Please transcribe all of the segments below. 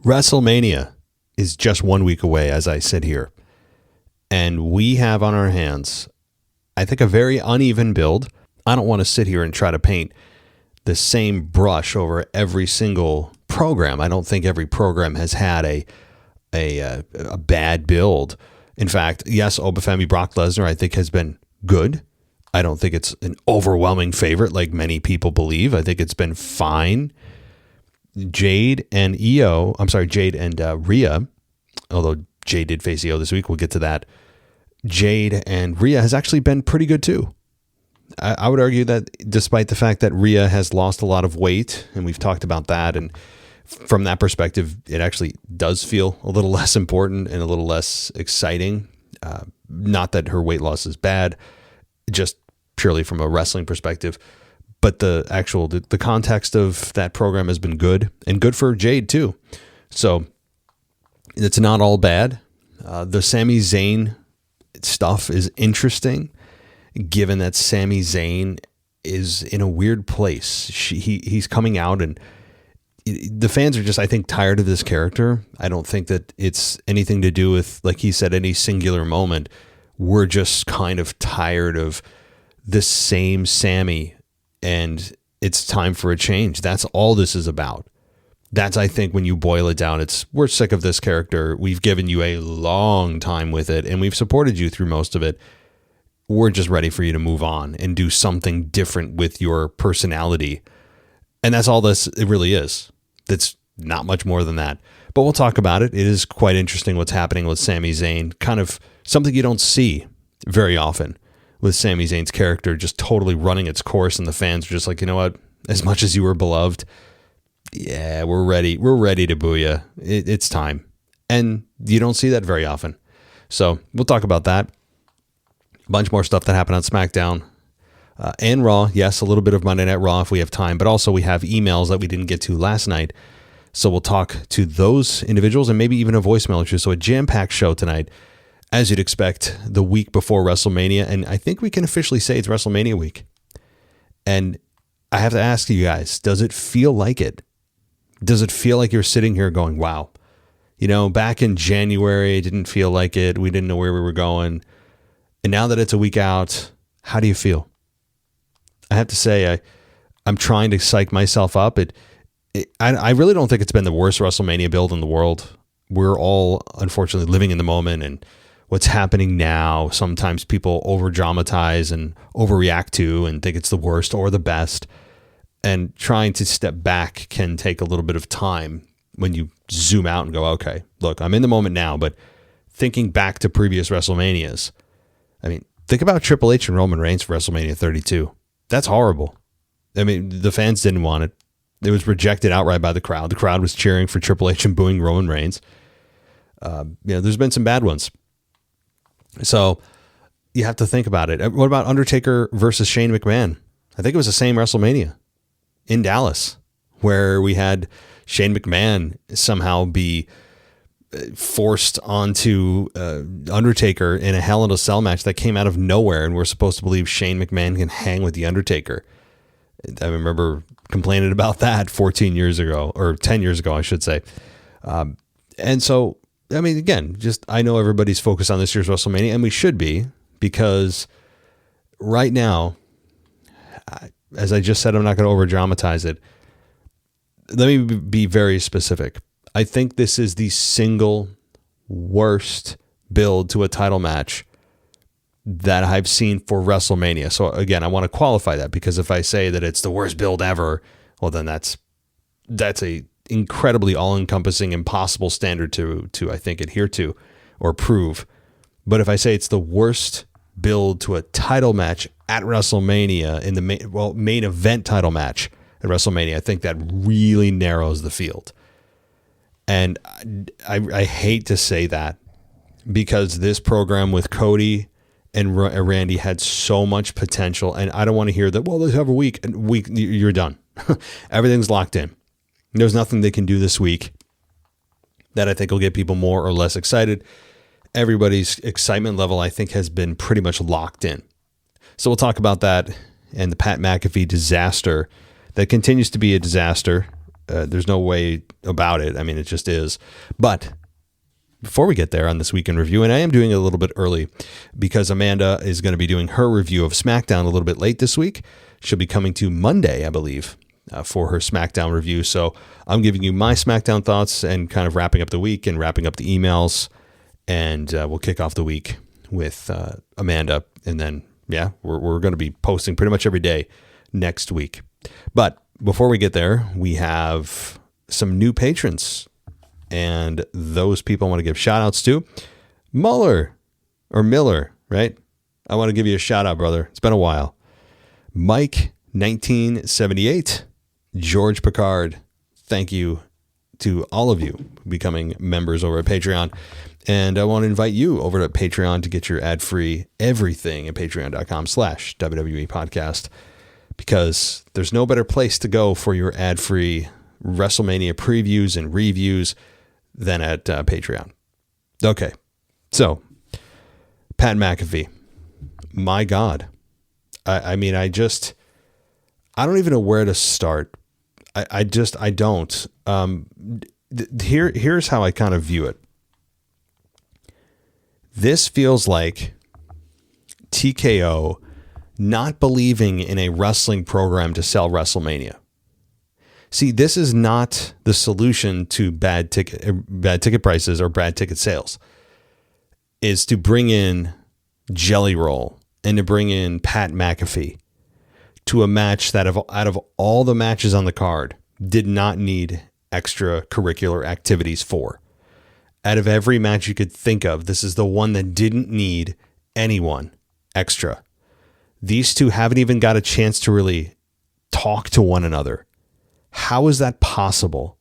WrestleMania is just 1 week away as I sit here. And we have on our hands, I think, a very uneven build. I don't want to sit here and try to paint the same brush over every single program. I don't think every program has had a bad build. In fact, yes, Obafemi Brock Lesnar, I think, has been good. I don't think it's an overwhelming favorite like many people believe. I think it's been fine. Jade and Rhea, although Jade did face Iyo this week, we'll get to that. Jade and Rhea has actually been pretty good too. I would argue that despite the fact that Rhea has lost a lot of weight, and we've talked about that, and from that perspective, it actually does feel a little less important and a little less exciting. Not that her weight loss is bad, just purely from a wrestling perspective. But the context of that program has been good, and good for Jade too. So it's not all bad. The Sami Zayn stuff is interesting, given that Sami Zayn is in a weird place. He's coming out, and the fans are just, I think, tired of this character. I don't think that it's anything to do with, like he said, any singular moment. We're just kind of tired of the same Sami, and it's time for a change. That's all this is about. That's, I think, when you boil it down, we're sick of this character. We've given you a long time with it, and we've supported you through most of it. We're just ready for you to move on and do something different with your personality. And that's all it really is. It's not much more than that. But we'll talk about it. It is quite interesting what's happening with Sami Zayn. Kind of something you don't see very often, with Sami Zayn's character just totally running its course, and the fans are just like, you know what? As much as you were beloved, yeah, we're ready. We're ready to boo you. It's time. And you don't see that very often. So we'll talk about that. A bunch more stuff that happened on SmackDown and Raw. Yes, a little bit of Monday Night Raw if we have time, but also we have emails that we didn't get to last night. So we'll talk to those individuals and maybe even a voicemail or two. So a jam-packed show tonight, as you'd expect, the week before WrestleMania. And I think we can officially say it's WrestleMania week. And I have to ask you guys, does it feel like it? Does it feel like you're sitting here going, wow, back in January, it didn't feel like it. We didn't know where we were going. And now that it's a week out, how do you feel? I have to say, I'm trying to psych myself up. I really don't think it's been the worst WrestleMania build in the world. We're all, unfortunately, living in the moment and what's happening now. Sometimes people over-dramatize and overreact to and think it's the worst or the best. And trying to step back can take a little bit of time when you zoom out and go, okay, look, I'm in the moment now, but thinking back to previous WrestleManias, I mean, think about Triple H and Roman Reigns for WrestleMania 32. That's horrible. I mean, the fans didn't want it. It was rejected outright by the crowd. The crowd was cheering for Triple H and booing Roman Reigns. There's been some bad ones. So you have to think about it. What about Undertaker versus Shane McMahon? I think it was the same WrestleMania in Dallas, where we had Shane McMahon somehow be forced onto Undertaker in a Hell in a Cell match that came out of nowhere, and we're supposed to believe Shane McMahon can hang with the Undertaker. I remember complaining about that 14 years ago, or 10 years ago, I should say. And so, I mean, again, I know everybody's focused on this year's WrestleMania, and we should be, because right now, as I just said, I'm not going to over-dramatize it. Let me be very specific. I think this is the single worst build to a title match that I've seen for WrestleMania. So again, I want to qualify that, because if I say that it's the worst build ever, well, then that's a incredibly all-encompassing, impossible standard to I think adhere to or prove. But if I say it's the worst build to a title match at WrestleMania in the main event title match at WrestleMania, I think that really narrows the field. And I hate to say that, because this program with Cody and Randy had so much potential, and I don't want to hear that, well, they have a week, you're done. Everything's locked in. There's nothing they can do this week that I think will get people more or less excited. Everybody's excitement level, I think, has been pretty much locked in. So we'll talk about that and the Pat McAfee disaster that continues to be a disaster. There's no way about it. I mean, it just is. But before we get there on this weekend review, and I am doing it a little bit early because Amanda is going to be doing her review of SmackDown a little bit late this week. She'll be coming to Monday, I believe, for her SmackDown review. So I'm giving you my SmackDown thoughts and kind of wrapping up the week and wrapping up the emails. And we'll kick off the week with Amanda. And then, yeah, we're going to be posting pretty much every day next week. But before we get there, we have some new patrons. And those people I want to give shout outs to. Miller, right? I want to give you a shout out, brother. It's been a while. Mike 1978, George Picard. Thank you to all of you becoming members over at Patreon. And I want to invite you over to Patreon to get your ad-free everything at patreon.com/WWE podcast, because there's no better place to go for your ad-free WrestleMania previews and reviews than at Patreon. Okay, so Pat McAfee, my God. I mean, I don't even know where to start. I don't. Here's how I kind of view it. This feels like TKO not believing in a wrestling program to sell WrestleMania. See, this is not the solution to bad ticket prices or bad ticket sales. Is to bring in Jelly Roll and to bring in Pat McAfee to a match that out of all the matches on the card did not need extracurricular activities for. Out of every match you could think of, this is the one that didn't need anyone extra. These two haven't even got a chance to really talk to one another. How is that possible?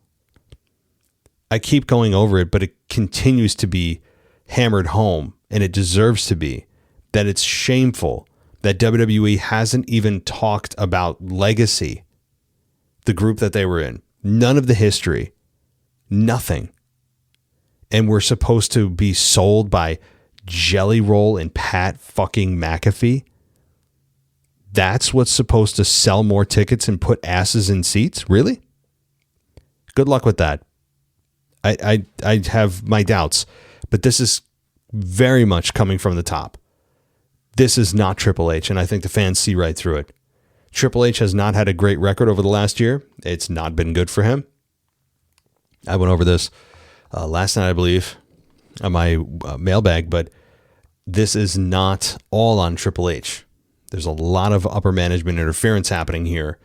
I keep going over it, but it continues to be hammered home, and it deserves to be, that it's shameful that WWE hasn't even talked about Legacy, the group that they were in. None of the history. Nothing. And we're supposed to be sold by Jelly Roll and Pat fucking McAfee? That's what's supposed to sell more tickets and put asses in seats? Really? Good luck with that. I have my doubts, but this is very much coming from the top. This is not Triple H, and I think the fans see right through it. Triple H has not had a great record over the last year. It's not been good for him. I went over this last night, I believe, on my mailbag, but this is not all on Triple H. There's a lot of upper management interference happening here,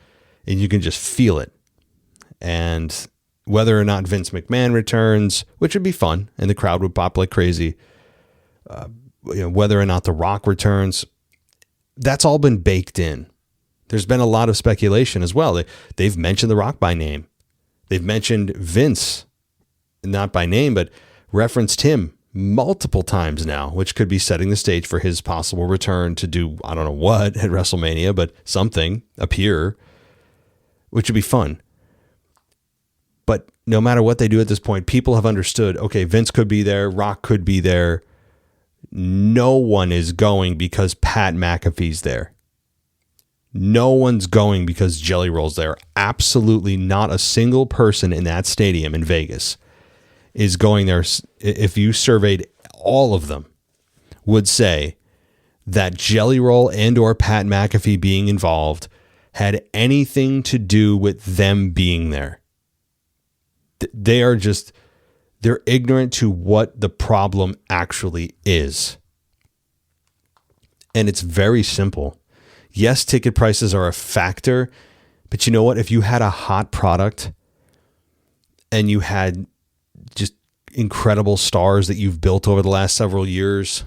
and you can just feel it. And whether or not Vince McMahon returns, which would be fun, and the crowd would pop like crazy, whether or not The Rock returns, that's all been baked in. There's been a lot of speculation as well. They've mentioned The Rock by name. They've mentioned Vince, not by name, but referenced him multiple times now, which could be setting the stage for his possible return to do, I don't know what, at WrestleMania, but something, appear, which would be fun. But no matter what they do at this point, people have understood, okay, Vince could be there, Rock could be there. No one is going because Pat McAfee's there. No one's going because Jelly Roll's there. Absolutely not a single person in that stadium in Vegas is going there. If you surveyed all of them, would say that Jelly Roll and or Pat McAfee being involved had anything to do with them being there. They're ignorant to what the problem actually is. And it's very simple. Yes, ticket prices are a factor, but you know what? If you had a hot product and you had just incredible stars that you've built over the last several years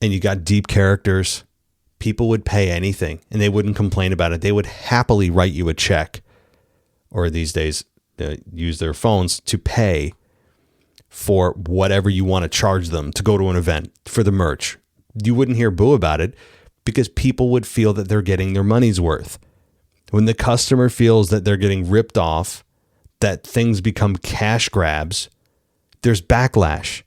and you got deep characters, people would pay anything and they wouldn't complain about it. They would happily write you a check, or these days use their phones to pay for whatever you want to charge them to go to an event for the merch. You wouldn't hear boo about it because people would feel that they're getting their money's worth. When the customer feels that they're getting ripped off, that things become cash grabs, there's backlash.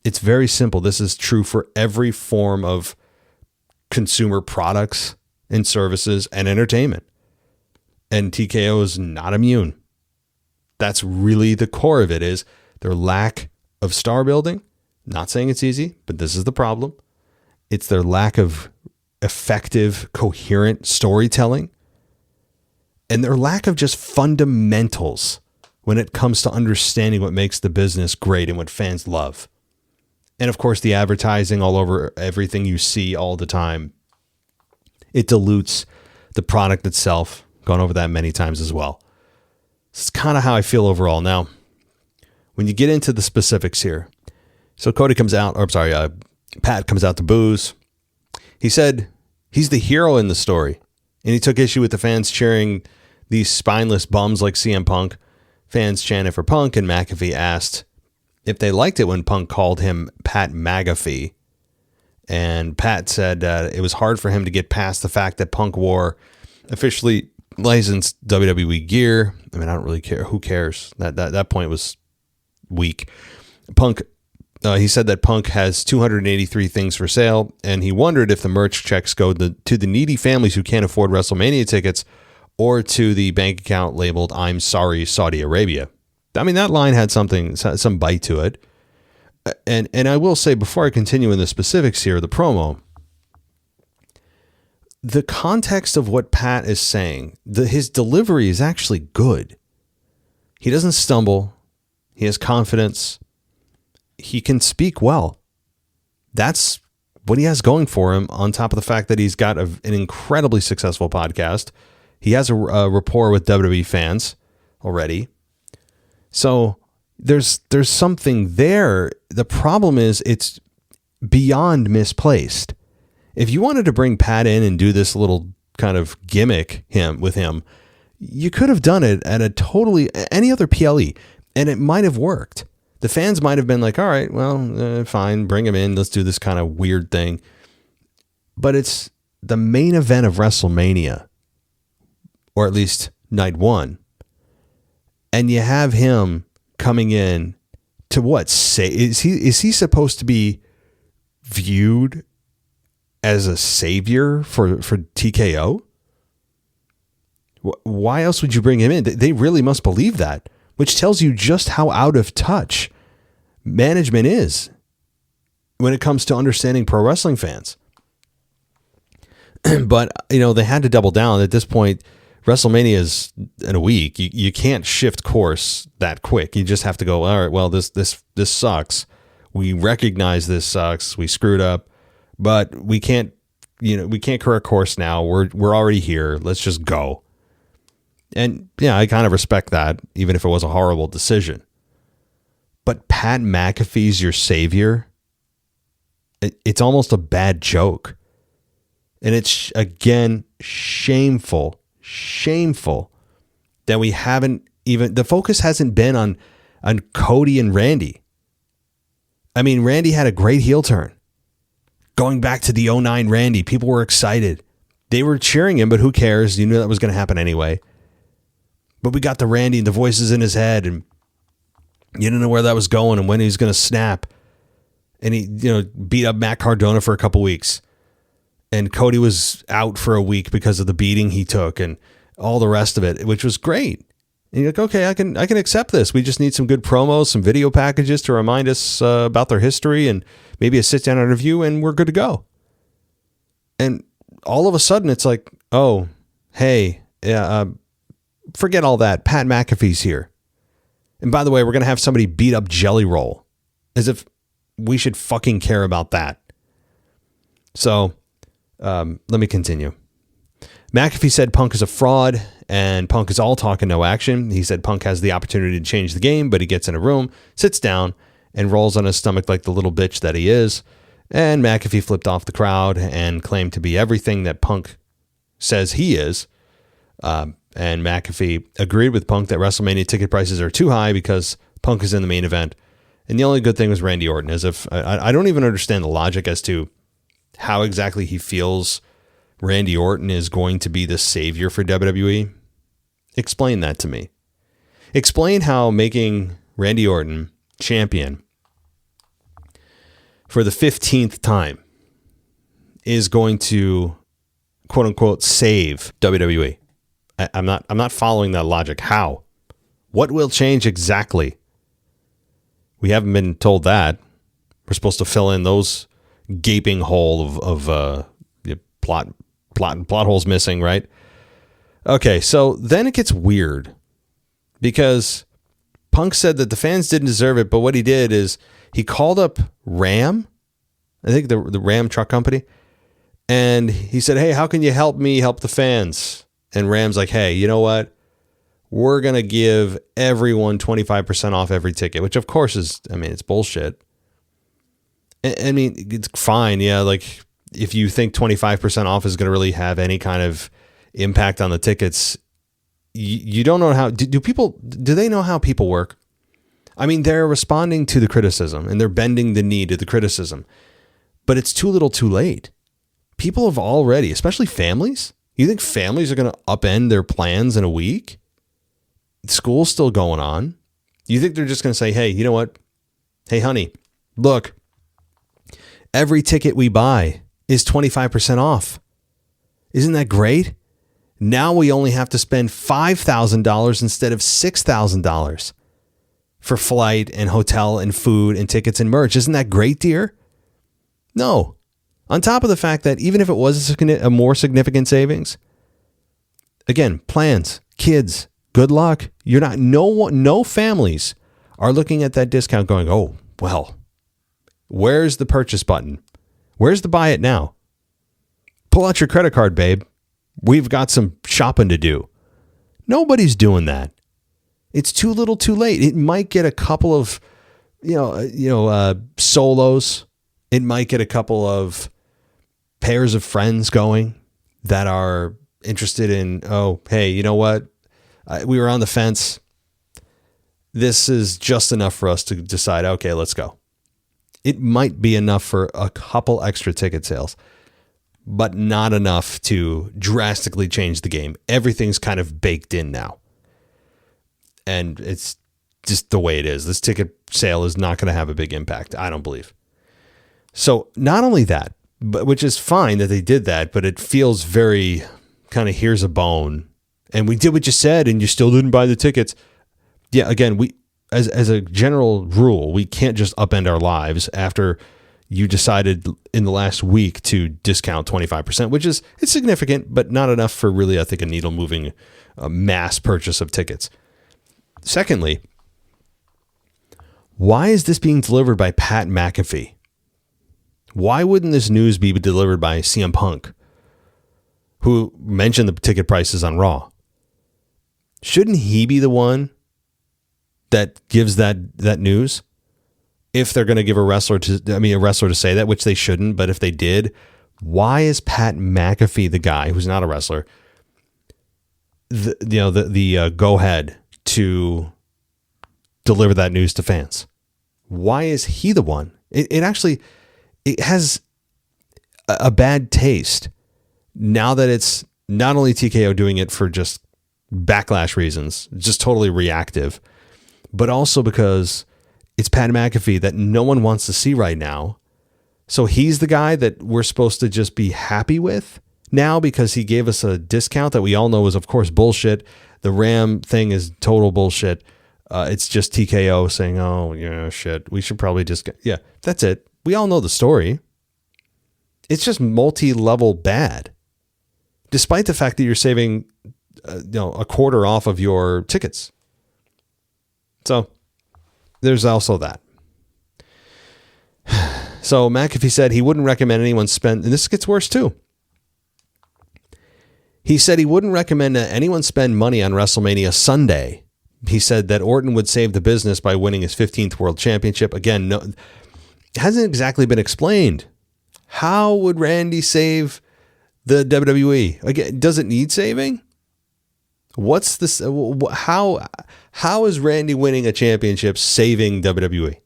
It's very simple. This is true for every form of consumer products and services and entertainment. And TKO is not immune. That's really the core of it, is their lack of star building. Not saying it's easy, but this is the problem. It's their lack of effective, coherent storytelling and their lack of just fundamentals when it comes to understanding what makes the business great and what fans love. And of course, the advertising all over everything you see all the time, it dilutes the product itself. Gone over that many times as well. It's kind of how I feel overall. Now, when you get into the specifics here, so Pat comes out to booze. He said he's the hero in the story, and he took issue with the fans cheering these spineless bums like CM Punk. Fans chanted for Punk, and McAfee asked if they liked it when Punk called him Pat McAfee. And Pat said it was hard for him to get past the fact that Punk wore officially licensed WWE gear. I mean, I don't really care. Who cares? That point was weak. Punk, he said that Punk has 283 things for sale, and he wondered if the merch checks go to the needy families who can't afford WrestleMania tickets or to the bank account labeled "I'm sorry, Saudi Arabia." I mean, that line had some bite to it. And I will say, before I continue in the specifics here, the promo, the context of what Pat is saying, his delivery is actually good. He doesn't stumble. He has confidence. He can speak well. That's what he has going for him, on top of the fact that he's got an incredibly successful podcast. He has a rapport with WWE fans already. So there's something there. The problem is it's beyond misplaced. If you wanted to bring Pat in and do this little kind of gimmick with him, you could have done it at any other PLE, and it might have worked. The fans might have been like, all right, well, fine, bring him in. Let's do this kind of weird thing. But it's the main event of WrestleMania, or at least night one. And you have him coming in to what? Is he supposed to be viewed as a savior for TKO? Why else would you bring him in? They really must believe that, which tells you just how out of touch management is when it comes to understanding pro wrestling fans. But, they had to double down. At this point, WrestleMania is in a week. You can't shift course that quick. You just have to go, all right, well, this sucks. We recognize this sucks. We screwed up, but we can't correct course now. We're already here. Let's just go. And yeah, I kind of respect that, even if it was a horrible decision. But Pat McAfee's your savior. It's almost a bad joke. And it's, again, shameful that we haven't the focus hasn't been on Cody and Randy. I mean, Randy had a great heel turn. Going back to the 2009 Randy, people were excited. They were cheering him, but who cares? You knew that was going to happen anyway. But we got the Randy and the voices in his head, and you didn't know where that was going and when he was going to snap. And he, beat up Matt Cardona for a couple weeks. And Cody was out for a week because of the beating he took and all the rest of it, which was great. And you're like, okay, I can accept this. We just need some good promos, some video packages to remind us about their history, and maybe a sit-down interview, and we're good to go. And all of a sudden, it's like, oh, hey, forget all that. Pat McAfee's here. And by the way, we're going to have somebody beat up Jelly Roll, as if we should fucking care about that. So let me continue. McAfee said Punk is a fraud and Punk is all talk and no action. He said Punk has the opportunity to change the game, but he gets in a room, sits down, and rolls on his stomach like the little bitch that he is. And McAfee flipped off the crowd and claimed to be everything that Punk says he is. And McAfee agreed with Punk that WrestleMania ticket prices are too high because Punk is in the main event. And the only good thing was Randy Orton, as if I don't even understand the logic as to how exactly he feels Randy Orton is going to be the savior for WWE. Explain that to me. Explain how making Randy Orton champion for the 15th time is going to, quote unquote, save WWE. I'm not following that logic. How? What will change exactly? We haven't been told that. We're supposed to fill in those gaping hole of plot holes missing, right? Okay, so then it gets weird because Punk said that the fans didn't deserve it, but what he did is he called up Ram, I think the Ram truck company, and he said, "Hey, how can you help me help the fans?" And Ram's like, "Hey, you know what? We're going to give everyone 25% off every ticket," which of course is, I mean, it's bullshit. I mean, it's fine. Yeah. Like if you think 25% off is going to really have any kind of impact on the tickets, you don't know how, do they know how people work? I mean, they're responding to the criticism and they're bending the knee to the criticism, but it's too little too late. People have already, especially families. You think families are going to upend their plans in a week? School's still going on. You think they're just going to say, "Hey, you know what? Hey, honey, look, every ticket we buy is 25% off. Isn't that great? Now we only have to spend $5,000 instead of $6,000 for flight and hotel and food and tickets and merch. Isn't that great, dear?" No. On top of the fact that even if it was a more significant savings, again, plans, kids, good luck. You're not, no families are looking at that discount going, "Oh, well, where's the purchase button? Where's the buy it now? Pull out your credit card, babe. We've got some shopping to do." Nobody's doing that. It's too little too late. It might get a couple of, solos. It might get a couple of pairs of friends going that are interested in, "Oh, hey, you know what? We were on the fence. This is just enough for us to decide, okay, let's go." It might be enough for a couple extra ticket sales, but not enough to drastically change the game. Everything's kind of baked in now. And it's just the way it is. This ticket sale is not going to have a big impact, I don't believe. So not only that, but which is fine that they did that, but it feels very kind of, here's a bone. And we did what you said and you still didn't buy the tickets. Yeah, again, we as a general rule, we can't just upend our lives after you decided in the last week to discount 25%, which is, it's significant, but not enough for really, I think, a needle moving mass purchase of tickets. Secondly, why is this being delivered by Pat McAfee? Why wouldn't this news be delivered by CM Punk, who mentioned the ticket prices on Raw? Shouldn't he be the one that gives that news? If they're going to give a wrestler to say that, which they shouldn't, but if they did, why is Pat McAfee, the guy who's not a wrestler, the go ahead to deliver that news to fans? Why is he the one? It has a bad taste now that it's not only TKO doing it for just backlash reasons, just totally reactive, but also because it's Pat McAfee that no one wants to see right now. So he's the guy that we're supposed to just be happy with now because he gave us a discount that we all know is, of course, bullshit. The Ram thing is total bullshit. It's just TKO saying, "Oh, yeah, shit, we should probably just get," yeah, that's it. We all know the story. It's just multi-level bad, despite the fact that you're saving, a quarter off of your tickets. So there's also that. So McAfee said he wouldn't recommend anyone spend, and this gets worse too. He said he wouldn't recommend that anyone spend money on WrestleMania Sunday. He said that Orton would save the business by winning his 15th World Championship. Again, no, it hasn't exactly been explained. How would Randy save the WWE? Again, does it need saving? What's this? How is Randy winning a championship saving WWE?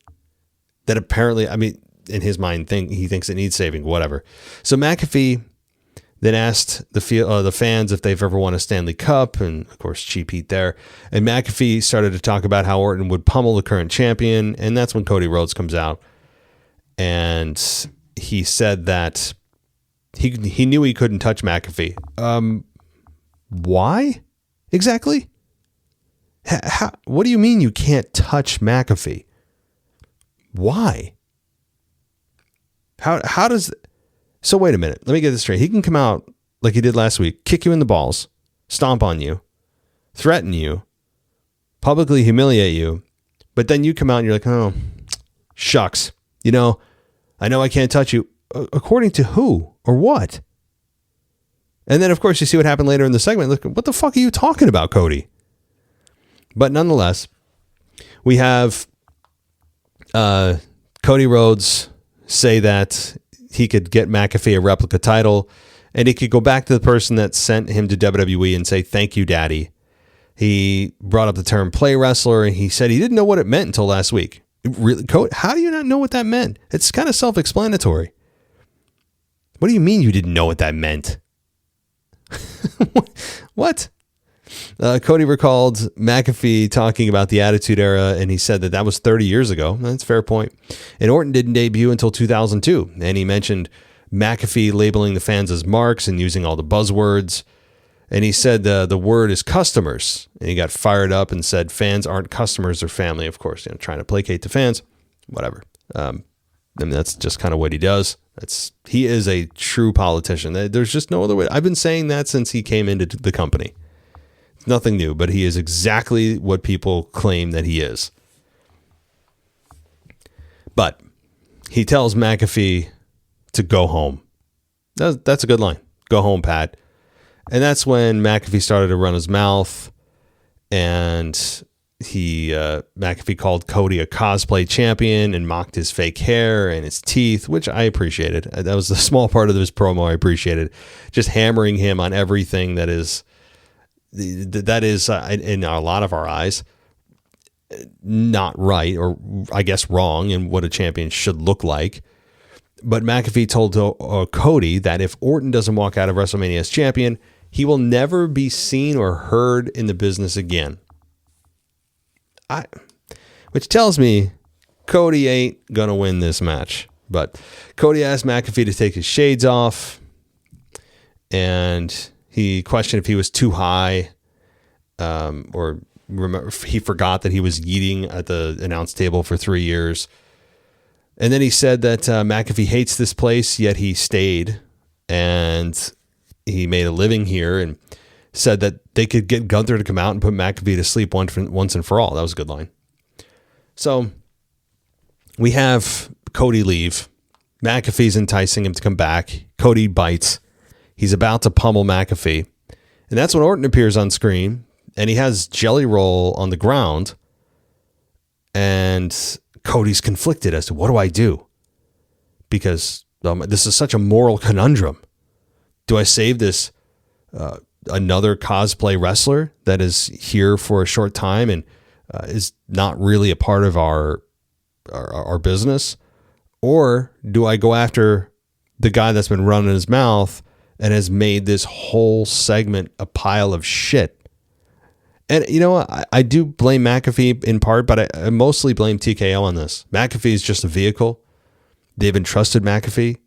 That apparently, I mean, in his mind, he thinks it needs saving. Whatever. So McAfee then asked the fans if they've ever won a Stanley Cup, and of course, cheap heat there. And McAfee started to talk about how Orton would pummel the current champion, and that's when Cody Rhodes comes out, and he said that he knew he couldn't touch McAfee. Why? Exactly. What do you mean you can't touch McAfee? Why? How does... So wait a minute. Let me get this straight. He can come out like he did last week, kick you in the balls, stomp on you, threaten you, publicly humiliate you, but then you come out and you're like, oh, shucks. I know I can't touch you. According to who or what? And then, of course, you see what happened later in the segment. Look, what the fuck are you talking about, Cody? But nonetheless, we have Cody Rhodes say that he could get McAfee a replica title, and he could go back to the person that sent him to WWE and say, thank you, daddy. He brought up the term play wrestler, and he said he didn't know what it meant until last week. Really, Cody, how do you not know what that meant? It's kind of self-explanatory. What do you mean you didn't know what that meant? What? Cody recalled McAfee talking about the Attitude Era, and he said that was 30 years ago. That's a fair point. And Orton didn't debut until 2002. And he mentioned McAfee labeling the fans as marks and using all the buzzwords. And he said the word is customers. And he got fired up and said fans aren't customers, they're family, of course. Trying to placate the fans. Whatever. That's just kind of what he does. He is a true politician. There's just no other way. I've been saying that since he came into the company. It's nothing new, but he is exactly what people claim that he is. But he tells McAfee to go home. That's a good line. Go home, Pat. And that's when McAfee started to run his mouth, and McAfee called Cody a cosplay champion and mocked his fake hair and his teeth, which I appreciated. That was a small part of this promo I appreciated. Just hammering him on everything that is in a lot of our eyes not right, or I guess wrong, in what a champion should look like. But McAfee told Cody that if Orton doesn't walk out of WrestleMania as champion, he will never be seen or heard in the business again. Which tells me Cody ain't going to win this match. But Cody asked McAfee to take his shades off, and he questioned if he was too high, or he forgot that he was eating at the announce table for 3 years. And then he said that McAfee hates this place, yet he stayed, and he made a living here, and said that they could get Gunther to come out and put McAfee to sleep once and for all. That was a good line. So we have Cody leave. McAfee's enticing him to come back. Cody bites. He's about to pummel McAfee. And that's when Orton appears on screen, and he has Jelly Roll on the ground. And Cody's conflicted as to, what do I do? Because this is such a moral conundrum. Do I save this another cosplay wrestler that is here for a short time and is not really a part of our business? Or do I go after the guy that's been running his mouth and has made this whole segment a pile of shit? And you know what? I do blame McAfee in part, but I mostly blame TKO on this. McAfee is just a vehicle. They've entrusted McAfee,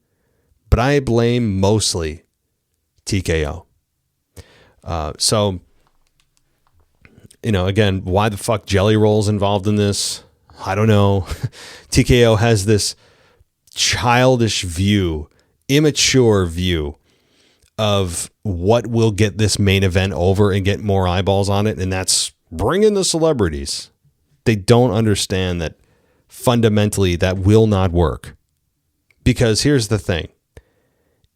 but I blame mostly TKO. So, again, why the fuck Jelly Roll's involved in this? I don't know. TKO has this childish view, immature view of what will get this main event over and get more eyeballs on it, and that's bring in the celebrities. They don't understand that fundamentally that will not work. Because here's the thing.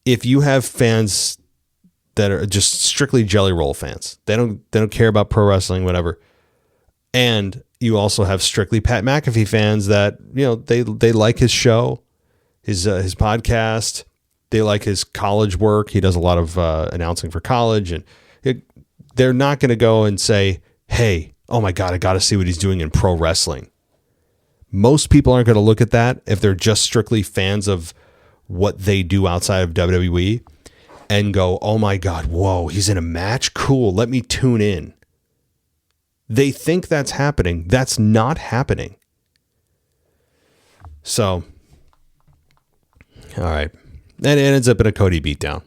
If you have fans that are just strictly Jelly Roll fans, they don't care about pro wrestling, whatever, and you also have strictly Pat McAfee fans that, they like his show, his podcast, they like his college work. He does a lot of announcing for college, and they're not going to go and say, hey, oh my God, I got to see what he's doing in pro wrestling. Most people aren't going to look at that if they're just strictly fans of what they do outside of WWE and go, oh my God, whoa, he's in a match? Cool, let me tune in. They think that's happening. That's not happening. So, all right. And it ends up in a Cody beatdown.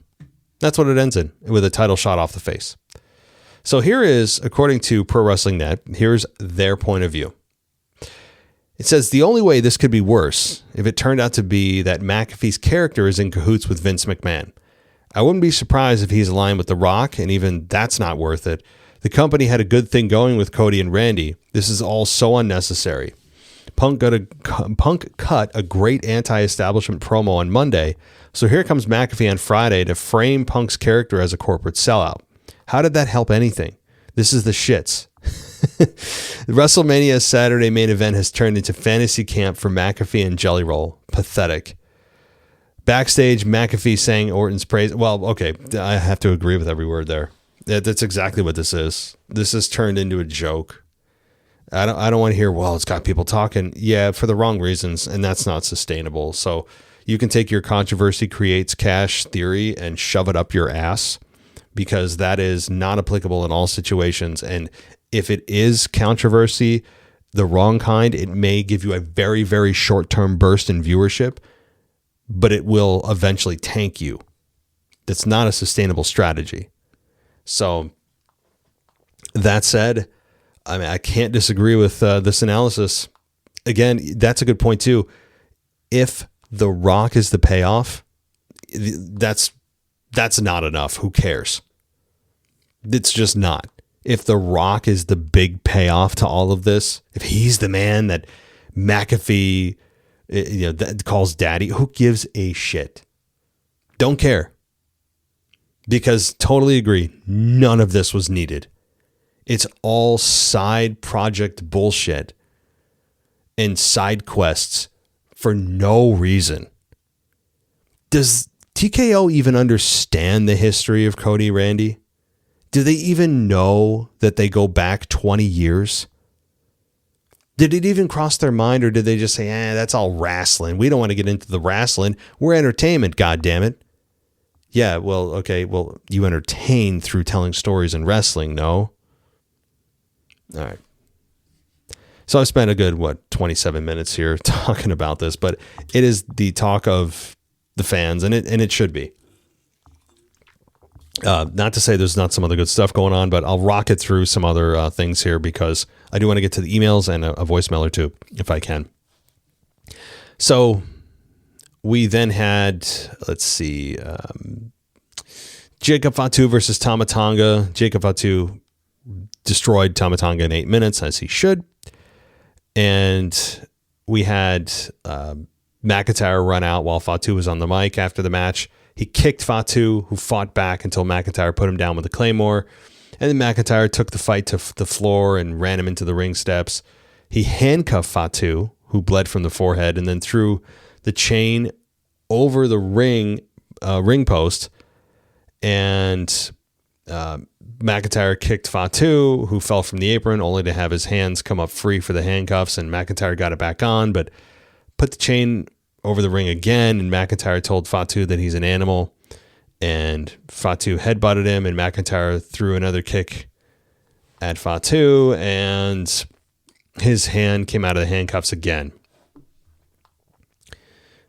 That's what it ends in, with a title shot off the face. So here is, according to Pro Wrestling Net, here's their point of view. It says, the only way this could be worse if it turned out to be that McAfee's character is in cahoots with Vince McMahon. I wouldn't be surprised if he's aligned with The Rock, and even that's not worth it. The company had a good thing going with Cody and Randy. This is all so unnecessary. Punk cut a great anti-establishment promo on Monday, so here comes McAfee on Friday to frame Punk's character as a corporate sellout. How did that help anything? This is the shits. The WrestleMania Saturday main event has turned into fantasy camp for McAfee and Jelly Roll. Pathetic. Backstage, McAfee sang Orton's praise. Well, okay, I have to agree with every word there. That's exactly what this is. This has turned into a joke. I don't want to hear, well, it's got people talking. Yeah, for the wrong reasons, and that's not sustainable. So you can take your controversy creates cash theory and shove it up your ass, because that is not applicable in all situations. And if it is controversy, the wrong kind, it may give you a very, very short-term burst in viewership, but it will eventually tank you. That's not a sustainable strategy. So that said, I mean, I can't disagree with this analysis. Again, that's a good point too. If The Rock is the payoff, that's not enough. Who cares? It's just not. If The Rock is the big payoff to all of this, if he's the man that McAfee that calls daddy, who gives a shit? Don't care. Because totally agree, none of this was needed. It's all side project bullshit and side quests for no reason. Does TKO even understand the history of Cody Randy? Do they even know that they go back 20 years? Did it even cross their mind, or did they just say, that's all wrestling. We don't want to get into the wrestling. We're entertainment, goddammit. Yeah, well, okay, well, you entertain through telling stories in wrestling, no? All right. So I spent a good, 27 minutes here talking about this, but it is the talk of the fans, and it should be. Not to say there's not some other good stuff going on, but I'll rocket through some other things here because I do want to get to the emails and a voicemail or two, if I can. So we then had, let's see, Jacob Fatu versus Tama Tonga. Jacob Fatu destroyed Tama Tonga in 8 minutes, as he should. And we had McIntyre run out while Fatu was on the mic after the match. He kicked Fatu, who fought back until McIntyre put him down with a claymore. And then McIntyre took the fight to the floor and ran him into the ring steps. He handcuffed Fatu, who bled from the forehead, and then threw the chain over the ring post. And McIntyre kicked Fatu, who fell from the apron, only to have his hands come up free for the handcuffs. And McIntyre got it back on, but put the chain over the ring again, and McIntyre told Fatu that he's an animal, and Fatu headbutted him, and McIntyre threw another kick at Fatu, and his hand came out of the handcuffs again.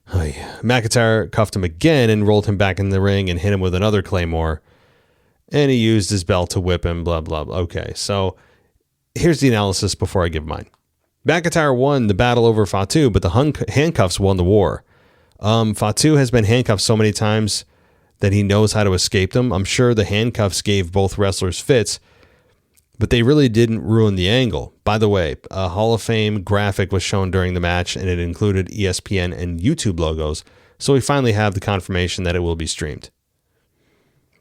McIntyre cuffed him again and rolled him back in the ring and hit him with another claymore, and he used his belt to whip him, blah, blah, blah. Okay, so here's the analysis before I give mine. McIntyre won the battle over Fatu, but the handcuffs won the war. Fatu has been handcuffed so many times that he knows how to escape them. I'm sure the handcuffs gave both wrestlers fits, but they really didn't ruin the angle. By the way, a Hall of Fame graphic was shown during the match, and it included ESPN and YouTube logos, so we finally have the confirmation that it will be streamed.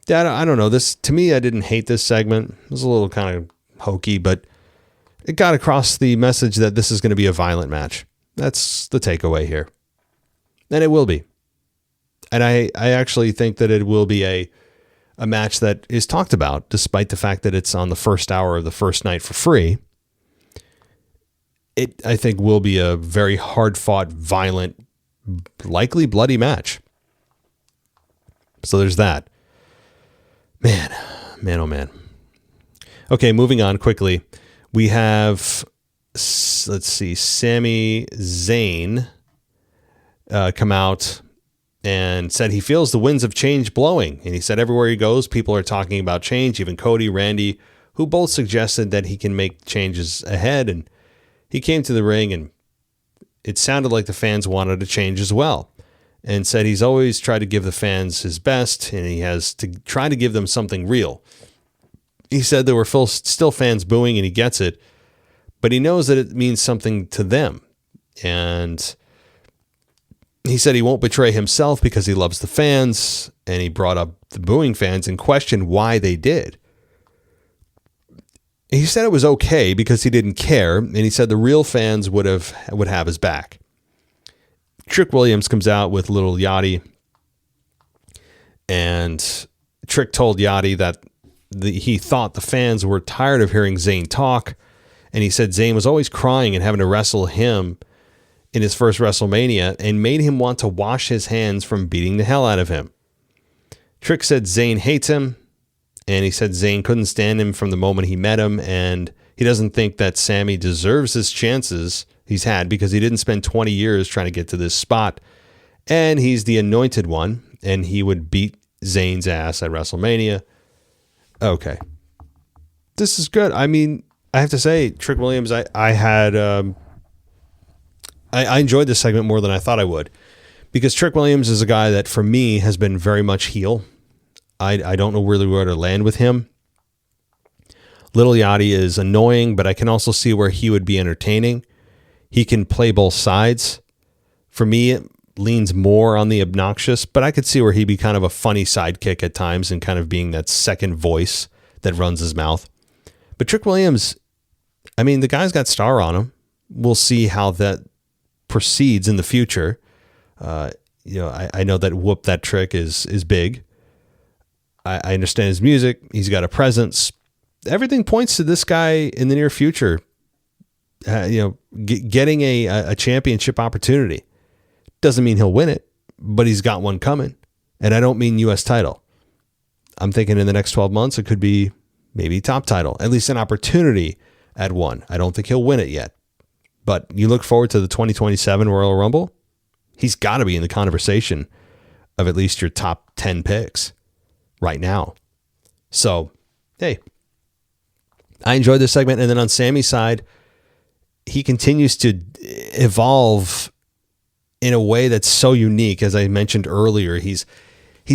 I don't know. This, to me, I didn't hate this segment. It was a little kind of hokey, but it got across the message that this is going to be a violent match. That's the takeaway here. And it will be. And I actually think that it will be a match that is talked about, despite the fact that it's on the first hour of the first night for free. It, I think, will be a very hard-fought, violent, likely bloody match. So there's that. Man, oh man. Okay, moving on quickly. We have, let's see, Sami Zayn come out and said he feels the winds of change blowing. And he said everywhere he goes, people are talking about change. Even Cody, Randy, who both suggested that he can make changes ahead. And he came to the ring, and it sounded like the fans wanted to change as well, and said he's always tried to give the fans his best, and he has to try to give them something real. He said there were still fans booing, and he gets it, but he knows that it means something to them. And he said he won't betray himself because he loves the fans, and he brought up the booing fans and questioned why they did. He said it was okay because he didn't care, and he said the real fans would have his back. Trick Williams comes out with Little Yachty, and Trick told Yachty that he thought the fans were tired of hearing Zayn talk, and he said Zayn was always crying and having to wrestle him in his first WrestleMania and made him want to wash his hands from beating the hell out of him. Trick said Zayn hates him, and he said Zayn couldn't stand him from the moment he met him, and he doesn't think that Sami deserves his chances he's had because he didn't spend 20 years trying to get to this spot, and he's the anointed one, and he would beat Zayn's ass at WrestleMania. Okay. This is good. I mean, I have to say, Trick Williams, I enjoyed this segment more than I thought I would, because Trick Williams is a guy that, for me, has been very much heel. I don't know really where to land with him. Little Yachty is annoying, but I can also see where he would be entertaining. He can play both sides. For me, it leans more on the obnoxious, but I could see where he'd be kind of a funny sidekick at times and kind of being that second voice that runs his mouth. But Trick Williams, I mean, the guy's got star on him. We'll see how that proceeds in the future. I know that Whoop That Trick is big. I understand his music. He's got a presence. Everything points to this guy in the near future, getting a championship opportunity. Doesn't mean he'll win it, but he's got one coming. And I don't mean U.S. title. I'm thinking in the next 12 months, it could be maybe top title, at least an opportunity at one. I don't think he'll win it yet, but you look forward to the 2027 Royal Rumble. He's got to be in the conversation of at least your top 10 picks right now. So, hey, I enjoyed this segment. And then on Sami's side, he continues to evolve in a way that's so unique. As I mentioned earlier, he's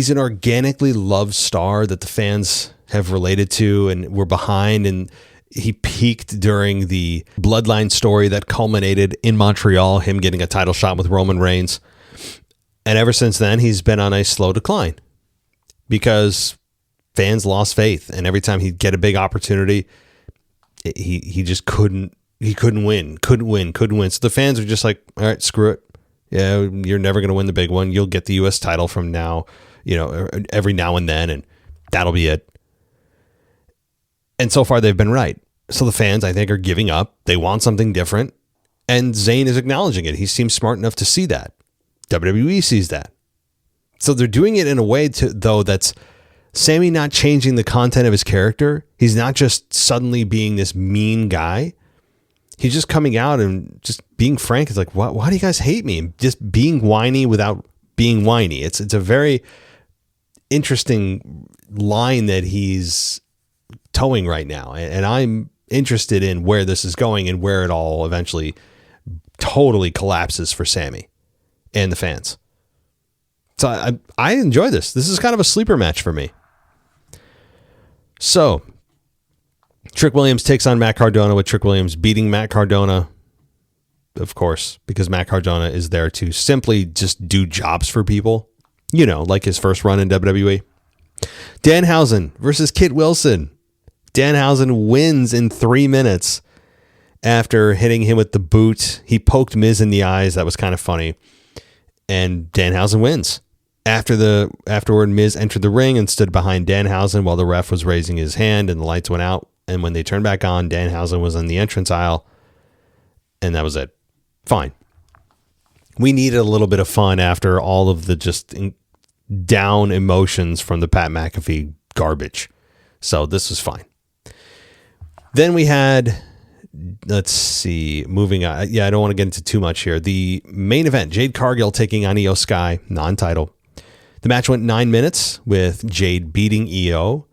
an organically loved star that the fans have related to and were behind. And he peaked during the Bloodline story that culminated in Montreal, him getting a title shot with Roman Reigns. And ever since then, he's been on a slow decline because fans lost faith. And every time he'd get a big opportunity, he just couldn't win. So the fans are just like, all right, screw it. Yeah, you're never going to win the big one. You'll get the U.S. title from now, every now and then, and that'll be it. And so far, they've been right. So the fans, I think, are giving up. They want something different. And Zayn is acknowledging it. He seems smart enough to see that. WWE sees that. So they're doing it in a way, though, that's Sami not changing the content of his character. He's not just suddenly being this mean guy. He's just coming out and just being frank. It's like, why do you guys hate me? Just being whiny without being whiny. It's a very interesting line that he's towing right now. And I'm interested in where this is going and where it all eventually totally collapses for Sami and the fans. So I enjoy this. This is kind of a sleeper match for me. So Trick Williams takes on Matt Cardona, with Trick Williams beating Matt Cardona, of course, because Matt Cardona is there to simply just do jobs for people, like his first run in WWE. Danhausen versus Kit Wilson. Danhausen wins in 3 minutes after hitting him with the boot. He poked Miz in the eyes. That was kind of funny. And Danhausen wins. Afterward, Miz entered the ring and stood behind Danhausen while the ref was raising his hand and the lights went out. And when they turned back on, Danhausen was in the entrance aisle. And that was it. Fine. We needed a little bit of fun after all of the just down emotions from the Pat McAfee garbage. So this was fine. Then we had, let's see, moving on. Yeah, I don't want to get into too much here. The main event, Jade Cargill taking on Iyo Sky, non-title. The match went 9 minutes with Jade beating Iyo.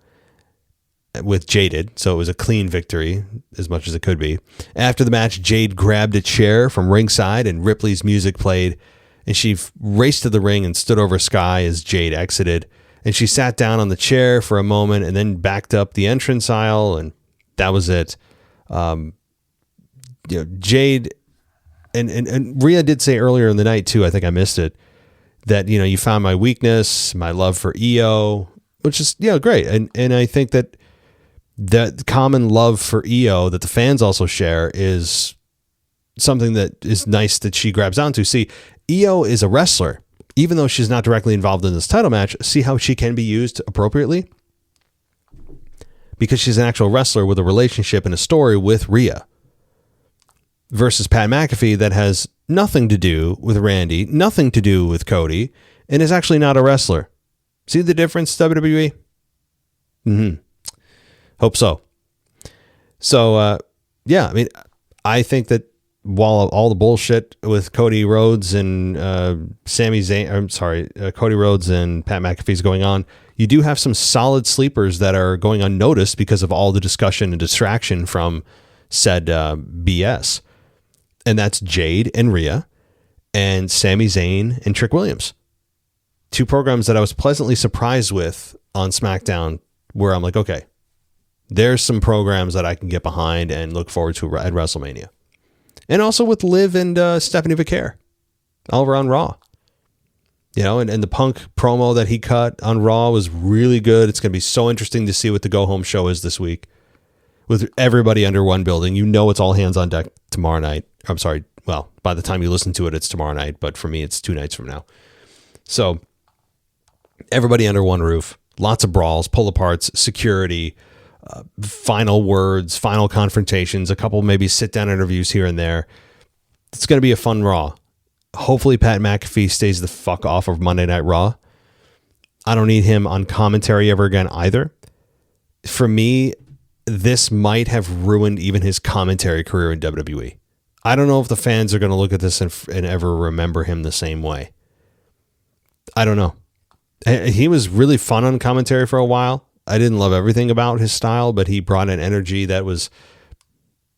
with Jaded, so it was a clean victory as much as it could be. After the match, Jade grabbed a chair from ringside and Ripley's music played, and she raced to the ring and stood over Sky as Jade exited. And she sat down on the chair for a moment and then backed up the entrance aisle, and that was it. Jade and Rhea did say earlier in the night too, I think I missed it, that, you found my weakness, my love for Iyo, which is, great. And I think that common love for Iyo that the fans also share is something that is nice that she grabs onto. See, Iyo is a wrestler, even though she's not directly involved in this title match. See how she can be used appropriately? Because she's an actual wrestler with a relationship and a story with Rhea. Versus Pat McAfee that has nothing to do with Randy, nothing to do with Cody, and is actually not a wrestler. See the difference, WWE? Hope so. So, I think that while all the bullshit with Cody Rhodes and Cody Rhodes and Pat McAfee is going on, you do have some solid sleepers that are going unnoticed because of all the discussion and distraction from said BS. And that's Jade and Rhea and Sami Zayn and Trick Williams. Two programs that I was pleasantly surprised with on SmackDown, where I'm like, okay, there's some programs that I can get behind and look forward to at WrestleMania. And also with Liv and Stephanie Vaquer over on Raw. And the Punk promo that he cut on Raw was really good. It's going to be so interesting to see what the go-home show is this week. With everybody under one building, it's all hands on deck tomorrow night. I'm sorry. Well, by the time you listen to it, it's tomorrow night. But for me, it's 2 nights from now. So everybody under one roof. Lots of brawls, pull-aparts, security, final words, final confrontations, a couple maybe sit-down interviews here and there. It's going to be a fun Raw. Hopefully Pat McAfee stays the fuck off of Monday Night Raw. I don't need him on commentary ever again either. For me, this might have ruined even his commentary career in WWE. I don't know if the fans are going to look at this and ever remember him the same way. I don't know. He was really fun on commentary for a while. I didn't love everything about his style, but he brought an energy that was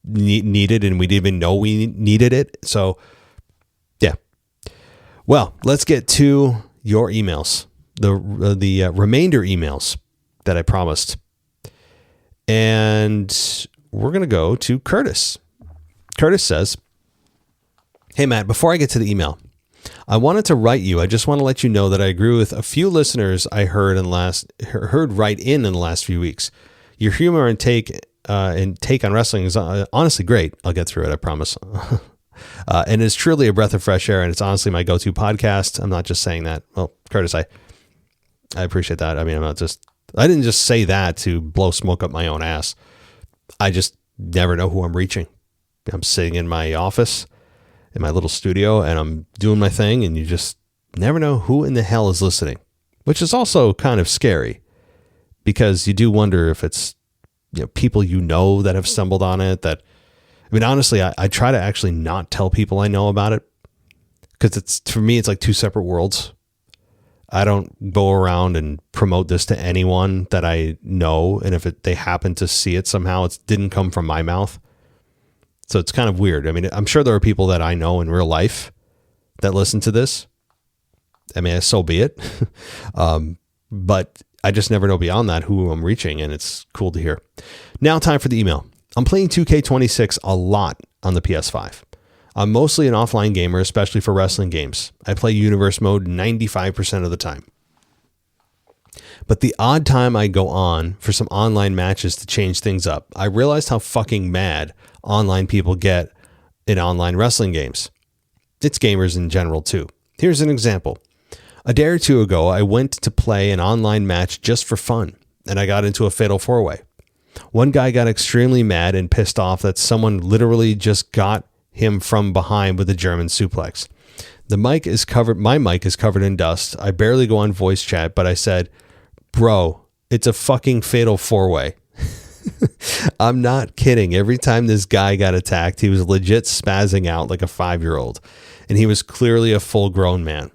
needed, and we didn't even know we needed it. So, yeah. Well, let's get to your emails, the remainder emails that I promised. And we're going to go to Curtis. Curtis says, "Hey, Matt, before I get to the email, I wanted to write you. I just want to let you know that I agree with a few listeners I heard write in the last few weeks. Your humor and take on wrestling is honestly great. I'll get through it, I promise. And it's truly a breath of fresh air, and it's honestly my go-to podcast. I'm not just saying that. Well, Curtis, I appreciate that. I mean, I didn't just say that to blow smoke up my own ass. I just never know who I'm reaching. I'm sitting in my office, in my little studio, and I'm doing my thing, and you just never know who in the hell is listening, which is also kind of scary because you do wonder if it's people that have stumbled on it. Honestly, I try to actually not tell people I know about it because for me, it's like two separate worlds. I don't go around and promote this to anyone that I know, and if they happen to see it somehow, it didn't come from my mouth. So it's kind of weird. I mean, I'm sure there are people that I know in real life that listen to this. I mean, so be it. But I just never know beyond that who I'm reaching, and it's cool to hear. Now, time for the email. I'm playing 2K26 a lot on the PS5. I'm mostly an offline gamer, especially for wrestling games. I play Universe Mode 95% of the time. But the odd time I go on for some online matches to change things up, I realized how fucking mad online people get in online wrestling games. It's gamers in general too. Here's an example. A day or two ago, I went to play an online match just for fun, and I got into a fatal four-way. One guy got extremely mad and pissed off that someone literally just got him from behind with a German suplex. My mic is covered in dust. I barely go on voice chat, but I said, "Bro, it's a fucking fatal four-way." I'm not kidding. Every time this guy got attacked, he was legit spazzing out like a 5-year-old, and he was clearly a full-grown man.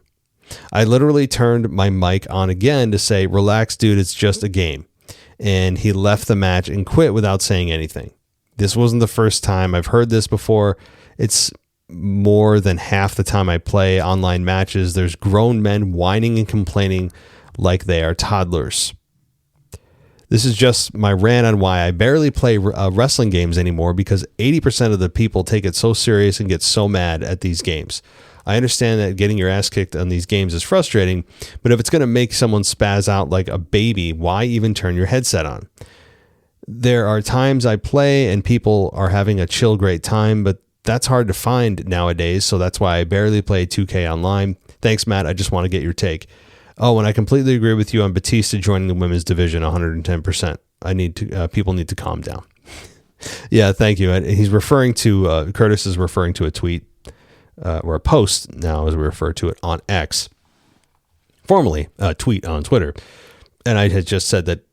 I literally turned my mic on again to say, "Relax, dude, it's just a game." and he left the match and quit without saying anything. This wasn't the first time. I've heard this before. It's more than half the time I play online matches. There's grown men whining and complaining like they are toddlers. This is just my rant on why I barely play wrestling games anymore, because 80% of the people take it so serious and get so mad at these games. I understand that getting your ass kicked on these games is frustrating, but if it's going to make someone spaz out like a baby, why even turn your headset on? There are times I play and people are having a chill, great time, but that's hard to find nowadays, so that's why I barely play 2K online. Thanks, Matt. I just want to get your take. Oh, and I completely agree with you on Batista joining the women's division 110%. People need to calm down. Yeah, thank you. He's referring to, Curtis is referring to a tweet, or a post now as we refer to it, on X, formerly a tweet on Twitter. And I had just said that,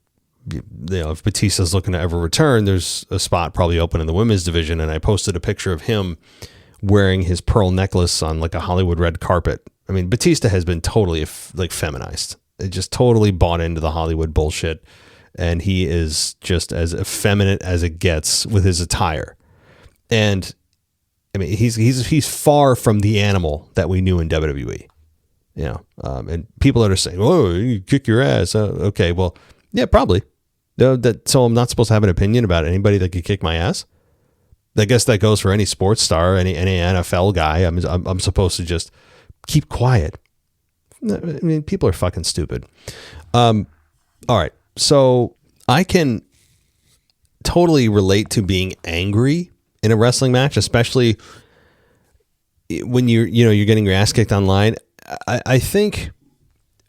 if Batista's looking to ever return, there's a spot probably open in the women's division. And I posted a picture of him wearing his pearl necklace on like a Hollywood red carpet. I mean, Batista has been totally like feminized. It just totally bought into the Hollywood bullshit. And he is just as effeminate as it gets with his attire. And I mean, he's far from the animal that we knew in WWE. And people that are saying, "Oh, you kick your ass." Okay, well, yeah, probably. So I'm not supposed to have an opinion about anybody that could kick my ass. I guess that goes for any sports star, any NFL guy. I'm supposed to just keep quiet. I mean, people are fucking stupid. All right, so I can totally relate to being angry in a wrestling match, especially when you're getting your ass kicked online. I think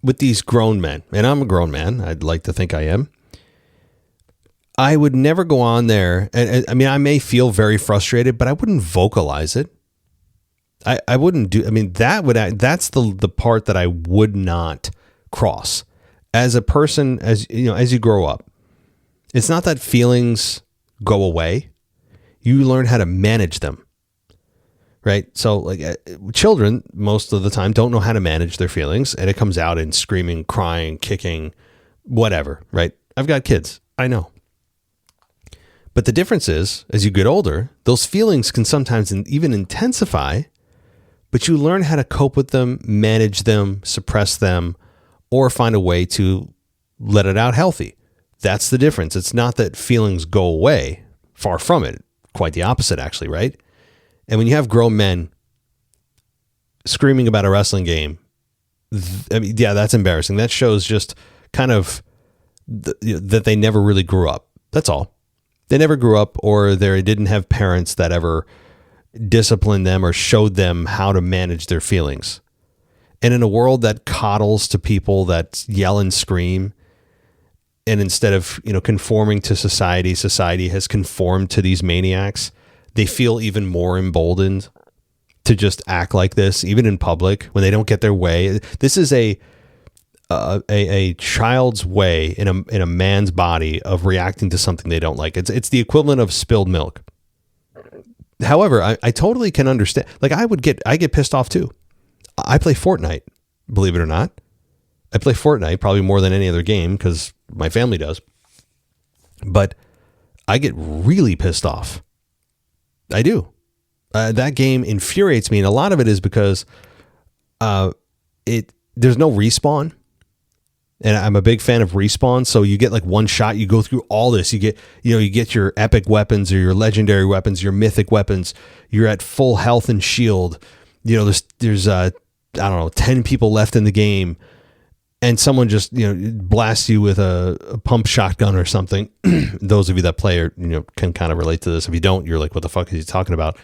with these grown men, and I'm a grown man, I'd like to think I am, I would never go on there. And I mean, I may feel very frustrated, but I wouldn't vocalize it. I wouldn't do, I mean, that's the part that I would not cross as a person, as you grow up. It's not that feelings go away. You learn how to manage them. Right. So like children, most of the time, don't know how to manage their feelings, and it comes out in screaming, crying, kicking, whatever. Right. I've got kids. I know. But the difference is, as you get older, those feelings can sometimes even intensify, but you learn how to cope with them, manage them, suppress them, or find a way to let it out healthy. That's the difference. It's not that feelings go away. Far from it. Quite the opposite, actually, right? And when you have grown men screaming about a wrestling game, I mean, yeah, that's embarrassing. That shows just kind of that they never really grew up. That's all. They never grew up, or they didn't have parents that ever disciplined them or showed them how to manage their feelings. And in a world that coddles to people that yell and scream, and instead of, conforming to society has conformed to these maniacs. They feel even more emboldened to just act like this, even in public, when they don't get their way. This is a child's way in a man's body of reacting to something they don't like. It's the equivalent of spilled milk. However, I totally can understand. Like I get pissed off too. I play Fortnite, believe it or not. I play Fortnite probably more than any other game because my family does. But I get really pissed off. I do. That game infuriates me, and a lot of it is because there's no respawn, and I'm a big fan of respawn. So you get like one shot, you go through all this. You get your epic weapons or your legendary weapons, your mythic weapons. You're at full health and shield. There's 10 people left in the game, and someone just blasts you with a pump shotgun or something. Those of you that play can kind of relate to this. If you don't, you're like, what the fuck is he talking about?